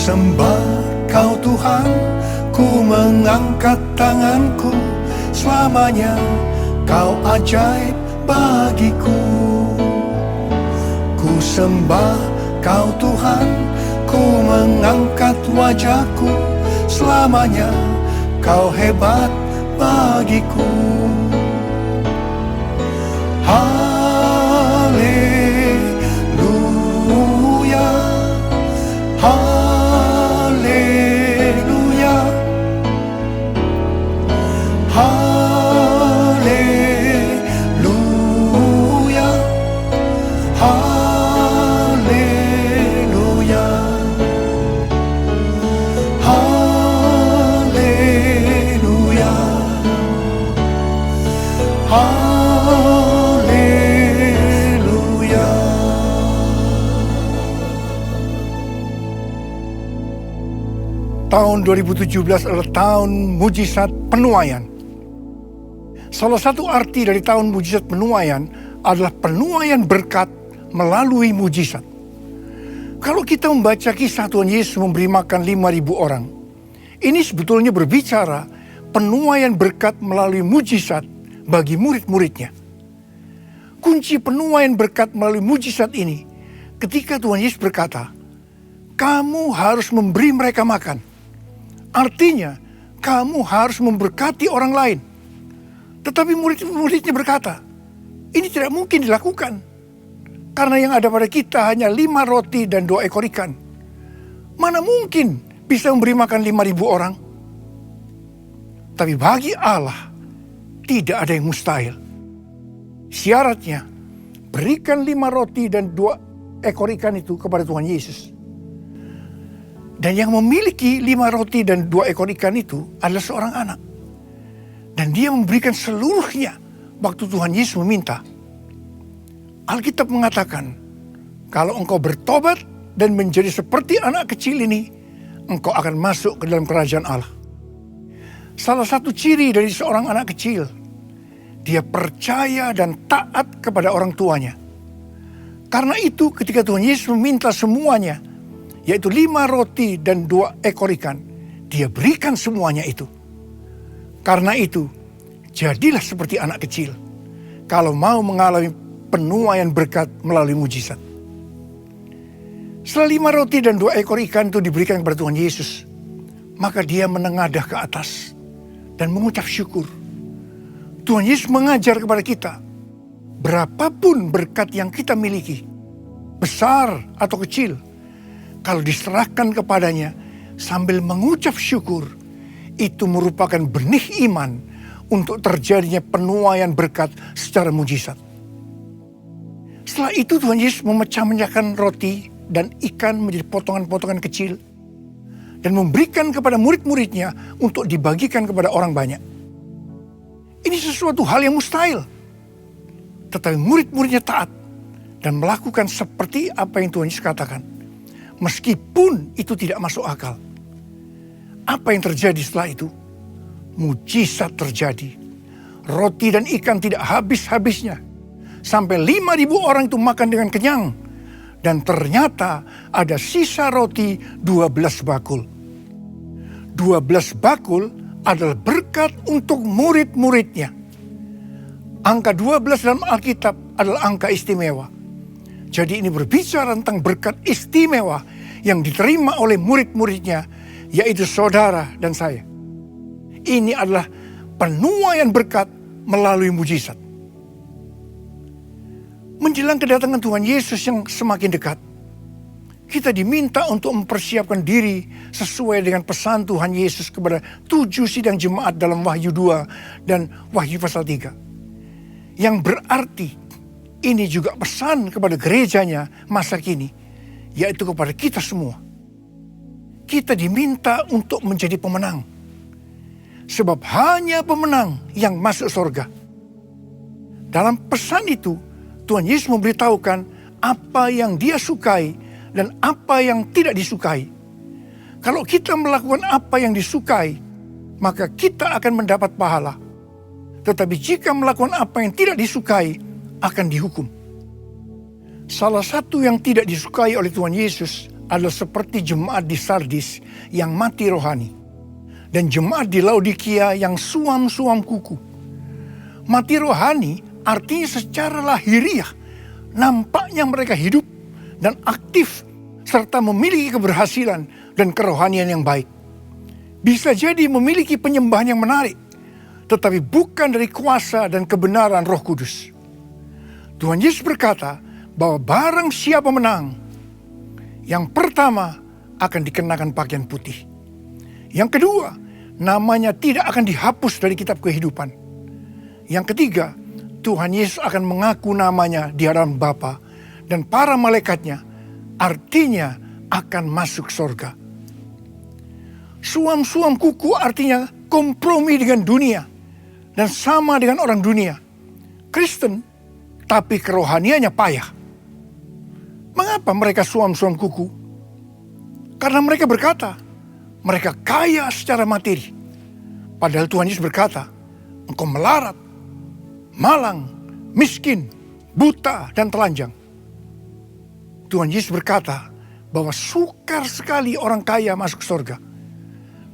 sembah Kau Tuhan, ku mengangkat tanganku, selamanya Kau ajaib bagiku. Ku sembah Kau Tuhan, ku mengangkat wajahku, selamanya Kau hebat bagiku. Haleluya, haleluya, haleluya, haleluya, haleluya, haleluya. Tahun 2017 adalah tahun mujizat penuaian. Salah satu arti dari tahun mujizat penuaian adalah penuaian berkat melalui mujizat. Kalau kita membaca kisah Tuhan Yesus memberi makan 5.000 orang, ini sebetulnya berbicara penuaian berkat melalui mujizat bagi murid-muridnya. Kunci penuaian berkat melalui mujizat ini ketika Tuhan Yesus berkata, kamu harus memberi mereka makan. Artinya, kamu harus memberkati orang lain. Tetapi murid-muridnya berkata, ini tidak mungkin dilakukan. Karena yang ada pada kita hanya 5 roti dan 2 ekor ikan. Mana mungkin bisa memberi makan 5.000 orang? Tapi bagi Allah, tidak ada yang mustahil. Syaratnya, berikan 5 roti dan 2 ekor ikan itu kepada Tuhan Yesus. Dan yang memiliki 5 roti dan 2 ekor ikan itu adalah seorang anak. Dan dia memberikan seluruhnya waktu Tuhan Yesus meminta. Alkitab mengatakan, kalau engkau bertobat dan menjadi seperti anak kecil ini, engkau akan masuk ke dalam kerajaan Allah. Salah satu ciri dari seorang anak kecil, dia percaya dan taat kepada orang tuanya. Karena itu ketika Tuhan Yesus meminta semuanya, yaitu 5 roti dan 2 ekor ikan, dia berikan semuanya itu. Karena itu, jadilah seperti anak kecil kalau mau mengalami penuaian berkat melalui mujizat. Setelah 5 roti dan 2 ekor ikan itu diberikan kepada Tuhan Yesus, maka dia menengadah ke atas dan mengucap syukur. Tuhan Yesus mengajar kepada kita, berapapun berkat yang kita miliki, besar atau kecil, kalau diserahkan kepadanya sambil mengucap syukur, itu merupakan benih iman untuk terjadinya penuaian berkat secara mujizat. Setelah itu Tuhan Yesus memecah-mecahkan roti dan ikan menjadi potongan-potongan kecil dan memberikan kepada murid-muridnya untuk dibagikan kepada orang banyak. Ini sesuatu hal yang mustahil. Tetapi murid-muridnya taat dan melakukan seperti apa yang Tuhan Yesus katakan. Meskipun itu tidak masuk akal. Apa yang terjadi setelah itu? Mujizat terjadi. Roti dan ikan tidak habis-habisnya. Sampai 5.000 orang itu makan dengan kenyang. Dan ternyata ada sisa roti 12 bakul. 12 bakul adalah berkat untuk murid-muridnya. Angka 12 dalam Alkitab adalah angka istimewa. Jadi ini berbicara tentang berkat istimewa yang diterima oleh murid-muridnya, yaitu saudara dan saya. Ini adalah penuaian berkat melalui mujizat. Menjelang kedatangan Tuhan Yesus yang semakin dekat, kita diminta untuk mempersiapkan diri sesuai dengan pesan Tuhan Yesus kepada 7 sidang jemaat dalam Wahyu 2 dan Wahyu pasal 3. Yang berarti ini juga pesan kepada gerejanya masa kini, yaitu kepada kita semua. Kita diminta untuk menjadi pemenang. Sebab hanya pemenang yang masuk surga. Dalam pesan itu, Tuhan Yesus memberitahukan apa yang dia sukai dan apa yang tidak disukai. Kalau kita melakukan apa yang disukai, maka kita akan mendapat pahala. Tetapi jika melakukan apa yang tidak disukai, akan dihukum. Salah satu yang tidak disukai oleh Tuhan Yesus adalah seperti jemaat di Sardis yang mati rohani, dan jemaat di Laodikia yang suam-suam kuku. Mati rohani artinya secara lahiriah, nampaknya mereka hidup dan aktif, serta memiliki keberhasilan dan kerohanian yang baik. Bisa jadi memiliki penyembahan yang menarik, tetapi bukan dari kuasa dan kebenaran Roh Kudus. Tuhan Yesus berkata bahwa barang siapa menang, yang pertama akan dikenakan pakaian putih. Yang kedua, namanya tidak akan dihapus dari kitab kehidupan. Yang ketiga, Tuhan Yesus akan mengaku namanya di hadapan Bapa dan para malaikatnya, artinya akan masuk surga. Suam-suam kuku artinya kompromi dengan dunia dan sama dengan orang dunia. Kristen, tapi kerohaniannya payah. Mengapa mereka suam-suam kuku? Karena mereka berkata, mereka kaya secara materi. Padahal Tuhan Yesus berkata, engkau melarat, malang, miskin, buta, dan telanjang. Tuhan Yesus berkata bahwa sukar sekali orang kaya masuk surga.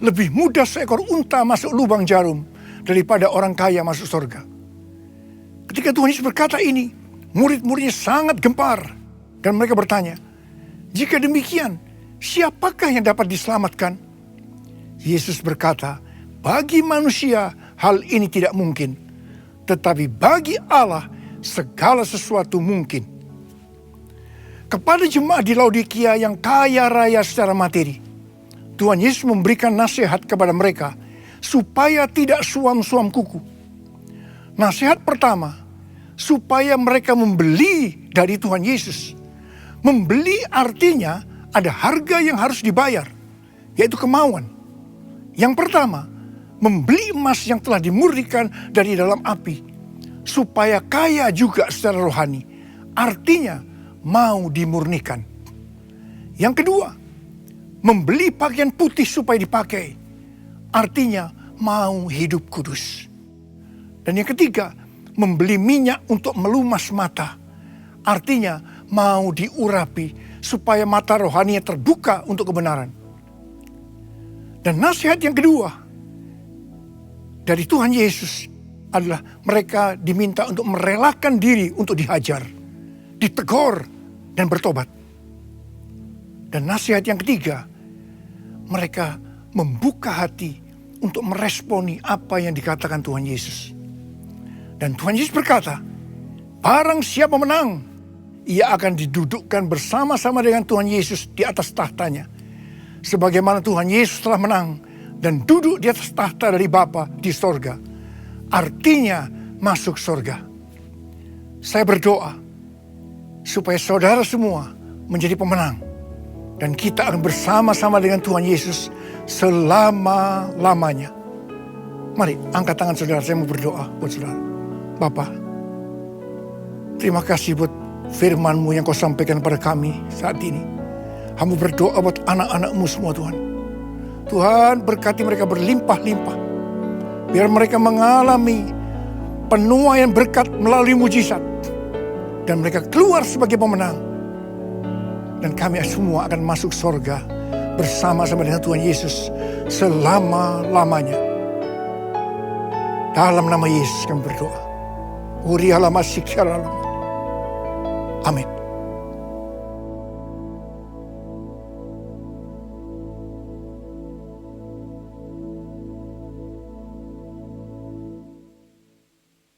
Lebih mudah seekor unta masuk lubang jarum daripada orang kaya masuk surga. Ketika Tuhan Yesus berkata ini, murid-muridnya sangat gempar. Dan mereka bertanya, jika demikian, siapakah yang dapat diselamatkan? Yesus berkata, bagi manusia hal ini tidak mungkin. Tetapi bagi Allah segala sesuatu mungkin. Kepada jemaat di Laodikia yang kaya raya secara materi, Tuhan Yesus memberikan nasihat kepada mereka supaya tidak suam-suam kuku. Nasihat pertama, supaya mereka membeli dari Tuhan Yesus. Membeli artinya ada harga yang harus dibayar, yaitu kemauan. Yang pertama, membeli emas yang telah dimurnikan dari dalam api, supaya kaya juga secara rohani, artinya mau dimurnikan. Yang kedua, membeli pakaian putih supaya dipakai, artinya mau hidup kudus. Dan yang ketiga, membeli minyak untuk melumas mata, artinya mau diurapi supaya mata rohaninya terbuka untuk kebenaran. Dan nasihat yang kedua dari Tuhan Yesus adalah mereka diminta untuk merelakan diri untuk dihajar, ditegur, dan bertobat. Dan nasihat yang ketiga, mereka membuka hati untuk meresponi apa yang dikatakan Tuhan Yesus. Dan Tuhan Yesus berkata, barang siapa menang, ia akan didudukkan bersama-sama dengan Tuhan Yesus di atas tahtanya. Sebagaimana Tuhan Yesus telah menang dan duduk di atas tahta dari Bapa di sorga. Artinya masuk sorga. Saya berdoa supaya saudara semua menjadi pemenang. Dan kita akan bersama-sama dengan Tuhan Yesus selama-lamanya. Mari angkat tangan saudara, saya mau berdoa buat saudara. Bapa, terima kasih buat firman-Mu yang Kau sampaikan pada kami saat ini. Hamba berdoa buat anak-anak-Mu semua Tuhan. Tuhan berkati mereka berlimpah-limpah. Biar mereka mengalami penuaian berkat melalui mujizat. Dan mereka keluar sebagai pemenang. Dan kami semua akan masuk surga bersama-sama dengan Tuhan Yesus selama-lamanya. Dalam nama Yesus kami berdoa. Amin.